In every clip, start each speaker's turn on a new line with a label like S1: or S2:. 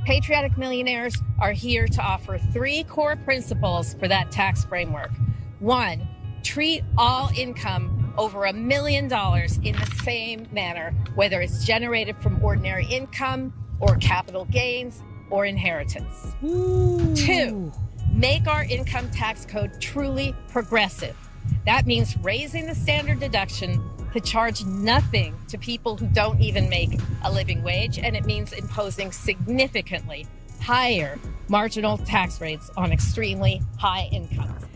S1: Patriotic Millionaires are here to offer 3 core principles for that tax framework. 1, treat all income over $1 million in the same manner, whether it's generated from ordinary income or capital gains or inheritance.
S2: Ooh.
S1: 2, make our income tax code truly progressive. That means raising the standard deduction to charge nothing to people who don't even make a living wage, and it means imposing significantly higher marginal tax rates on extremely high incomes.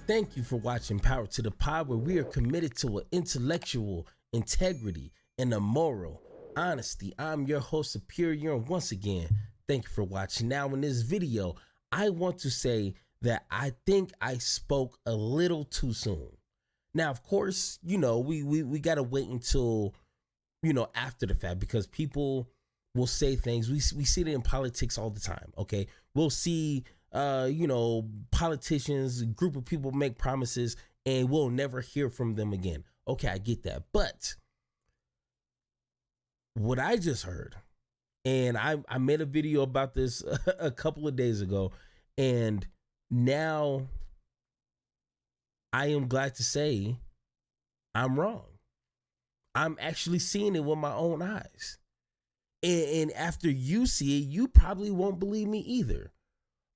S2: Thank you for watching Power to the Pod, where we are committed to an intellectual integrity and a moral honesty. I'm your host, Superior, and once again, thank you for watching. Now, in this video, I want to say that I think I spoke a little too soon. Now, of course, we got to wait until, after the fact, because people will say things. We see it in politics all the time, okay? We'll see, politicians, a group of people make promises, and we'll never hear from them again. Okay, I get that. But what I just heard, and I made a video about this a couple of days ago, and now I am glad to say I'm wrong. I'm actually seeing it with my own eyes. And after you see it, you probably won't believe me either.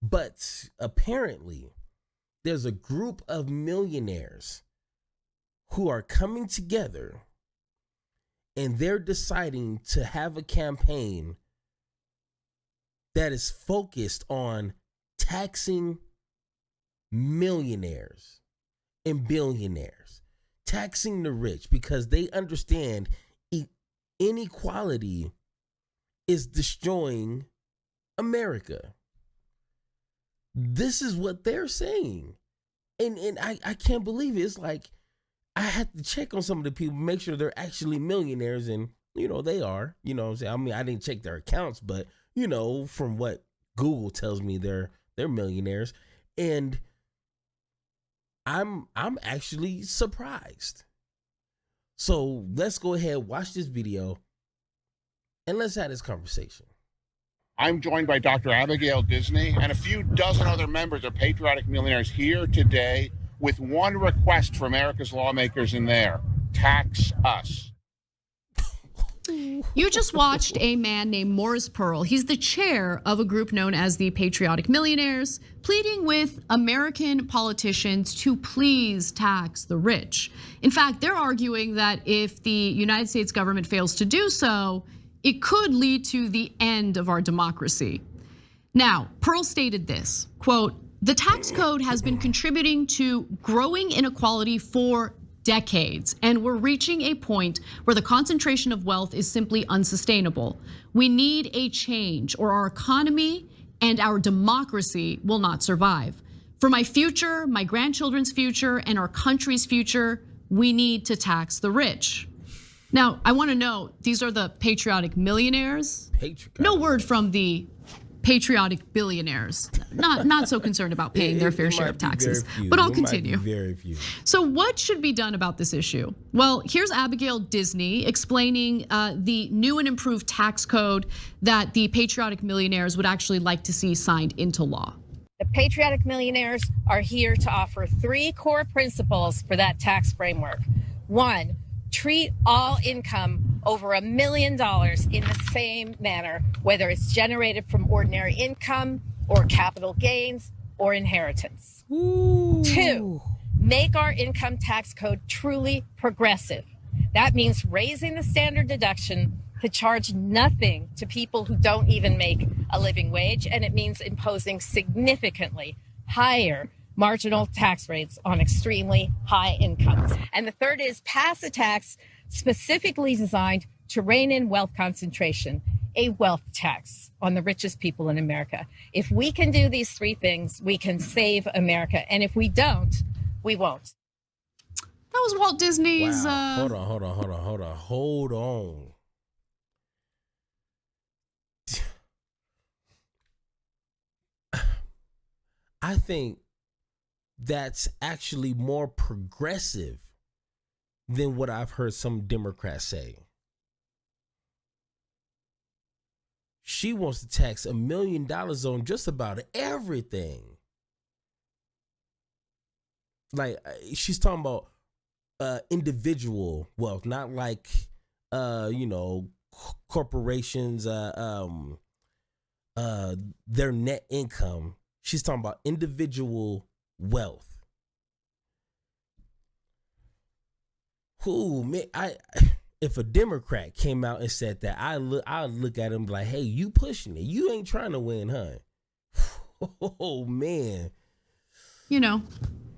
S2: But apparently, there's a group of millionaires who are coming together, and they're deciding to have a campaign that is focused on taxing millionaires and billionaires, taxing the rich, because they understand inequality is destroying America. This is what they're saying. And I can't believe it. It's like I had to check on some of the people, make sure they're actually millionaires, and they are. You know what I'm saying? I mean, I didn't check their accounts, but from what Google tells me, they're millionaires. And I'm actually surprised. So let's go ahead, watch this video, and let's have this conversation.
S3: I'm joined by Dr. Abigail Disney and a few dozen other members of Patriotic Millionaires here today with one request for America's lawmakers in there: tax us.
S4: You just watched a man named Morris Pearl. He's the chair of a group known as the Patriotic Millionaires, pleading with American politicians to please tax the rich. In fact, they're arguing that if the United States government fails to do so, it could lead to the end of our democracy. Now, Pearl stated this, quote, "The tax code has been contributing to growing inequality for decades, and we're reaching a point where the concentration of wealth is simply unsustainable. We need a change, or our economy and our democracy will not survive. For my future, my grandchildren's future, and our country's future, we need to tax the rich." Now, I want to note, these are the patriotic millionaires. No word from the patriotic billionaires. Not so concerned about paying their fair share of taxes. But I'll continue.
S2: Very few.
S4: So what should be done about this issue? Well, here's Abigail Disney explaining the new and improved tax code that the patriotic millionaires would actually like to see signed into law.
S1: The Patriotic Millionaires are here to offer 3 core principles for that tax framework. 1, treat all income over $1 million in the same manner, whether it's generated from ordinary income or capital gains or inheritance.
S2: Ooh.
S1: 2, make our income tax code truly progressive. That means raising the standard deduction to charge nothing to people who don't even make a living wage, and it means imposing significantly higher marginal tax rates on extremely high incomes. And the 3rd is pass a tax specifically designed to rein in wealth concentration, a wealth tax on the richest people in America. If we can do these 3 things, we can save America. And if we don't, we won't.
S4: That was Walt Disney's.
S2: Wow. Hold on. I think that's actually more progressive than what I've heard some Democrats say. She wants to tax $1 million on just about everything. Like, she's talking about individual wealth, not like corporations, their net income. She's talking about individual wealth. Who, man, if a Democrat came out and said that, I'd look at him like, hey, you pushing it. You ain't trying to win, huh? Oh, man.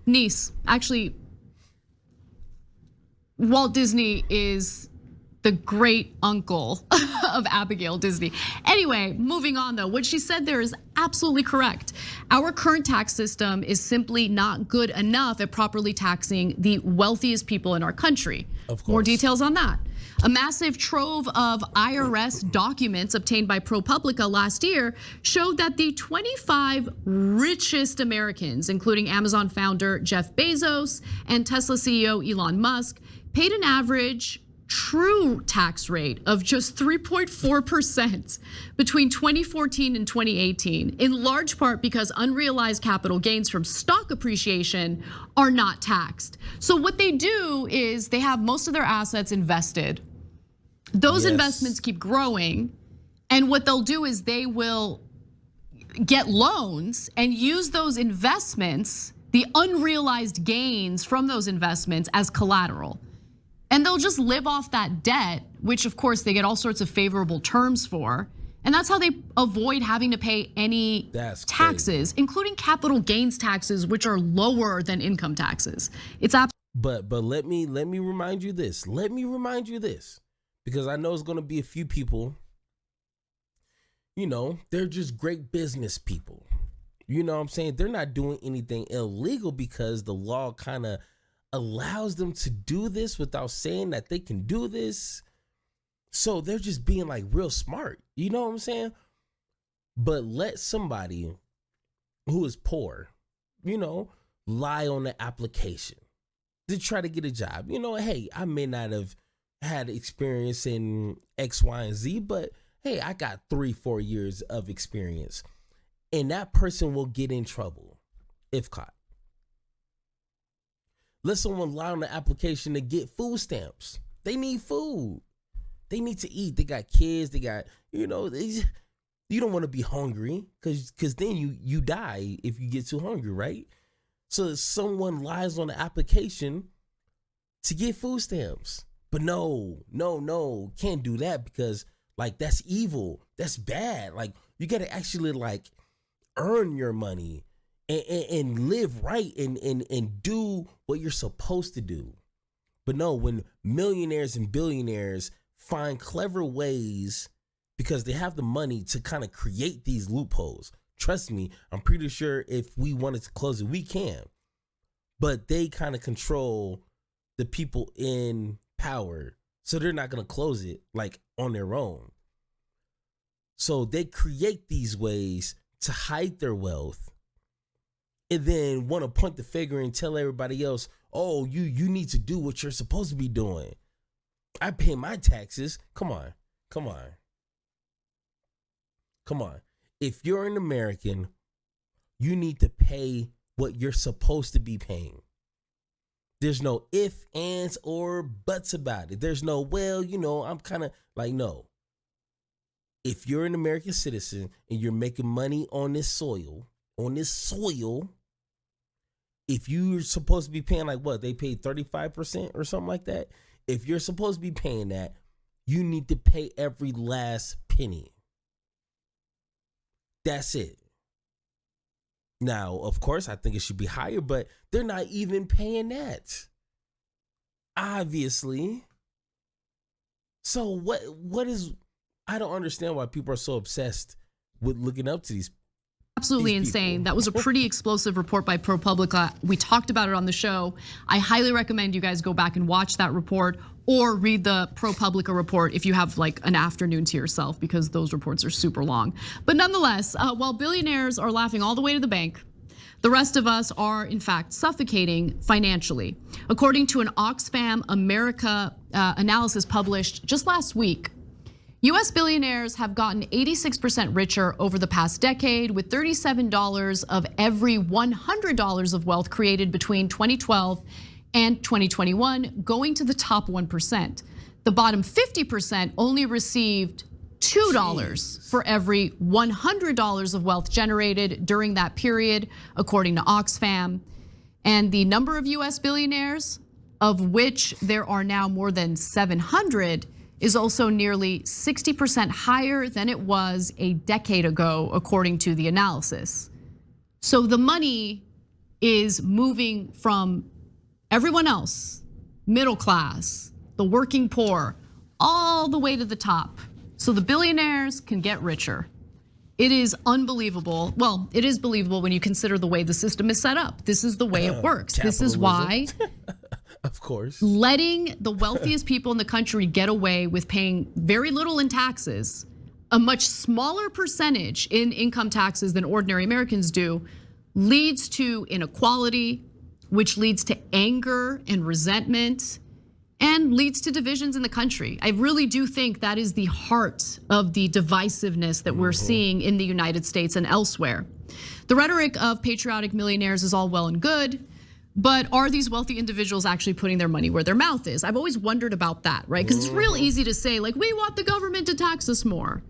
S4: Niece. Actually, Walt Disney is the great uncle of Abigail Disney. Anyway, moving on though, what she said there is absolutely correct. Our current tax system is simply not good enough at properly taxing the wealthiest people in our country.
S2: Of course.
S4: More details on that. A massive trove of IRS documents obtained by ProPublica last year showed that the 25 richest Americans, including Amazon founder Jeff Bezos and Tesla CEO Elon Musk, paid an average true tax rate of just 3.4% between 2014 and 2018, in large part because unrealized capital gains from stock appreciation are not taxed. So what they do is they have most of their assets invested. Those investments keep growing, and what they'll do is they will get loans and use those investments, the unrealized gains from those investments, as collateral. And they'll just live off that debt, which of course they get all sorts of favorable terms for. And that's how they avoid having to pay any taxes, including capital gains taxes, which are lower than income taxes. It's
S2: But let me remind you this. Let me remind you this, because I know it's going to be a few people, they're just great business people. You know what I'm saying? They're not doing anything illegal because the law kind of allows them to do this without saying that they can do this. So they're just being like real smart. You know what I'm saying? But let somebody who is poor, lie on the application to try to get a job. Hey, I may not have had experience in X, Y, and Z, but hey, I got 3-4 years of experience. And that person will get in trouble if caught. Let someone lie on the application to get food stamps. They need food. They need to eat. They got kids. They got, you don't want to be hungry because then you die if you get too hungry, right? So someone lies on the application to get food stamps. But no, can't do that because that's evil. That's bad. You got to actually earn your money and live right and do what you're supposed to do. But no, when millionaires and billionaires find clever ways because they have the money to kind of create these loopholes. Trust me, I'm pretty sure if we wanted to close it, we can. But they kind of control the people in power. So they're not going to close it on their own. So they create these ways to hide their wealth and then want to point the finger and tell everybody else, oh, you need to do what you're supposed to be doing. I pay my taxes. Come on. If you're an American, you need to pay what you're supposed to be paying. There's no ifs, ands, or buts about it. There's no, I'm kind of no. If you're an American citizen and you're making money on this soil, if you're supposed to be paying they paid 35% or something like that. If you're supposed to be paying that, you need to pay every last penny. That's it. Now, of course, I think it should be higher, but they're not even paying that. Obviously. So what is, I don't understand why people are so obsessed with looking up to these
S4: absolutely insane. That was a pretty explosive report by ProPublica. We talked about it on the show. I highly recommend you guys go back and watch that report or read the ProPublica report if you have an afternoon to yourself, because those reports are super long. But nonetheless, while billionaires are laughing all the way to the bank, the rest of us are in fact suffocating financially. According to an Oxfam America analysis published just last week, US billionaires have gotten 86% richer over the past decade, with $37 of every $100 of wealth created between 2012 and 2021 going to the top 1%. The bottom 50% only received $2 for every $100 of wealth generated during that period, according to Oxfam. And the number of US billionaires, of which there are now more than 700, is also nearly 60% higher than it was a decade ago, according to the analysis. So the money is moving from everyone else, middle class, the working poor, all the way to the top. So the billionaires can get richer. It is unbelievable. Well, it is believable when you consider the way the system is set up. This is the way it works. This is why,
S2: of course,
S4: letting the wealthiest people in the country get away with paying very little in taxes, a much smaller percentage in income taxes than ordinary Americans do, leads to inequality, which leads to anger and resentment, and leads to divisions in the country. I really do think that is the heart of the divisiveness that we're seeing in the United States and elsewhere. The rhetoric of patriotic millionaires is all well and good, but are these wealthy individuals actually putting their money where their mouth is? I've always wondered about that, right? Because it's real easy to say, like, we want the government to tax us more.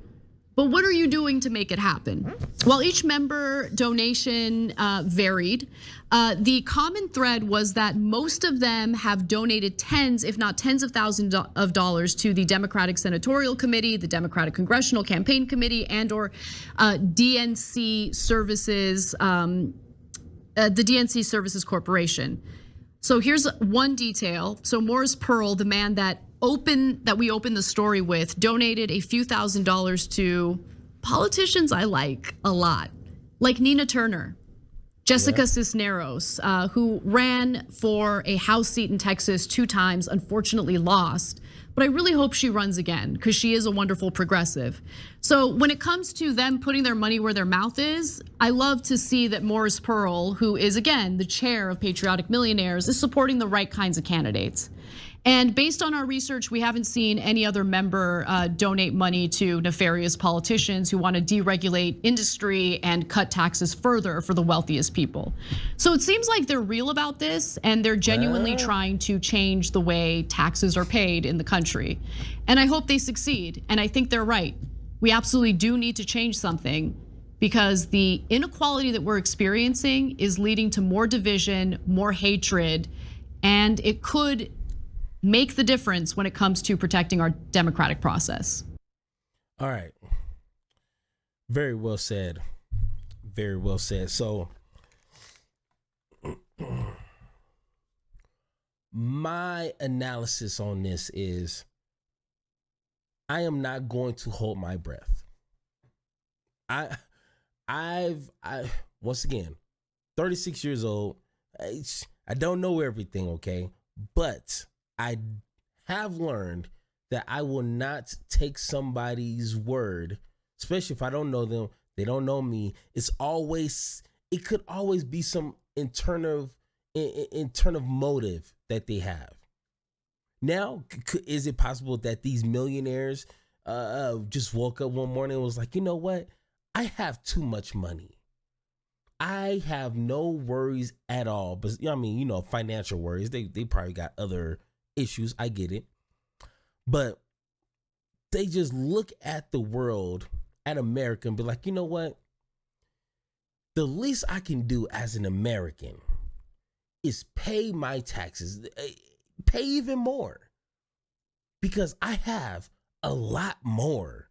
S4: But what are you doing to make it happen? Well, each member donation varied. The common thread was that most of them have donated tens, if not tens of thousands of dollars to the Democratic Senatorial Committee, the Democratic Congressional Campaign Committee, and or DNC Services, the DNC Services Corporation. So here's one detail. So Morris Pearl, the man that we opened the story with, donated a few $1,000s to politicians I like a lot, like Nina Turner, Jessica Cisneros, who ran for a House seat in Texas 2 times, unfortunately lost. But I really hope she runs again because she is a wonderful progressive. So when it comes to them putting their money where their mouth is, I love to see that Morris Pearl, who is again the chair of Patriotic Millionaires, is supporting the right kinds of candidates. And based on our research, we haven't seen any other member donate money to nefarious politicians who want to deregulate industry and cut taxes further for the wealthiest people. So it seems like they're real about this and they're genuinely trying to change the way taxes are paid in the country. And I hope they succeed. And I think they're right. We absolutely do need to change something because the inequality that we're experiencing is leading to more division, more hatred, and it could make the difference when it comes to protecting our democratic process.
S2: All right. Very well said. Very well said. So my analysis on this is I am not going to hold my breath. I once again, 36 years old. I don't know everything, okay? But I have learned that I will not take somebody's word, especially if I don't know them, they don't know me. It could always be some internal motive that they have. Now, is it possible that these millionaires just woke up one morning and was like, you know what? I have too much money. I have no worries at all. But I mean, you know, financial worries. They probably got other issues. I get it. But they just look at the world, at America, and be like, you know what? The least I can do as an American is pay my taxes, pay even more, because I have a lot more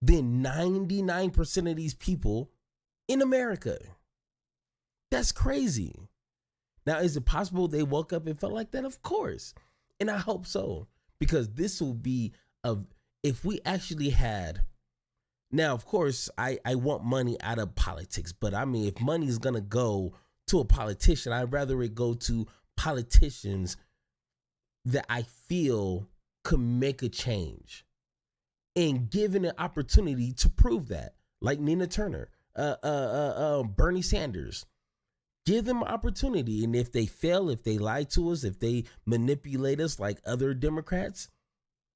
S2: than 99% of these people in America. That's crazy. Now, is it possible they woke up and felt like that? Of course. And I hope so, because this will be if we actually had, now, of course, I want money out of politics, but I mean, if money is going to go to a politician, I'd rather it go to politicians that I feel could make a change and given an opportunity to prove that, like Nina Turner, Bernie Sanders. Give them an opportunity. And if they fail, if they lie to us, if they manipulate us like other Democrats,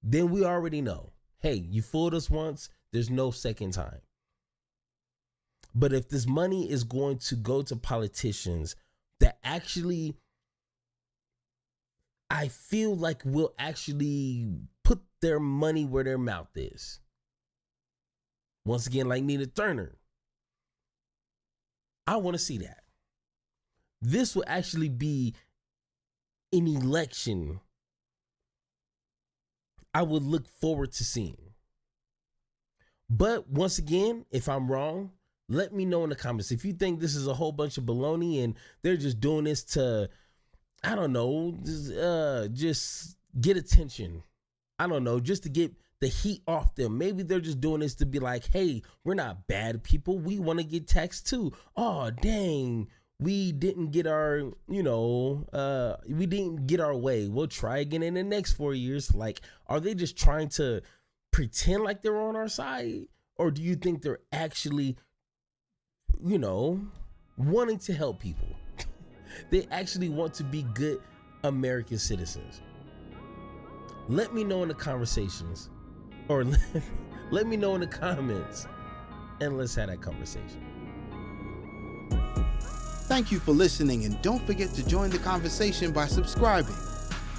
S2: then we already know. Hey, you fooled us once. There's no second time. But if this money is going to go to politicians that actually, I feel like will actually put their money where their mouth is. Once again, like Nina Turner. I want to see that. This will actually be an election I would look forward to seeing. But once again, if I'm wrong, let me know in the comments. If you think this is a whole bunch of baloney and they're just doing this to, I don't know, just get attention. I don't know, just to get the heat off them. Maybe they're just doing this to be like, hey, we're not bad people. We want to get taxed too. Oh, dang. We didn't get our, we didn't get our way. We'll try again in the next 4 years. Like, are they just trying to pretend like they're on our side? Or do you think they're actually, wanting to help people? They actually want to be good American citizens. Let me know in the conversations, or let me know in the comments, and let's have that conversation.
S5: Thank you for listening, and don't forget to join the conversation by subscribing.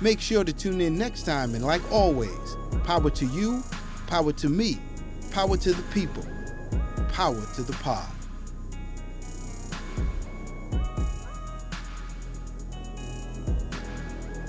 S5: Make sure to tune in next time, and like always, power to you, power to me, power to the people, power to the pod.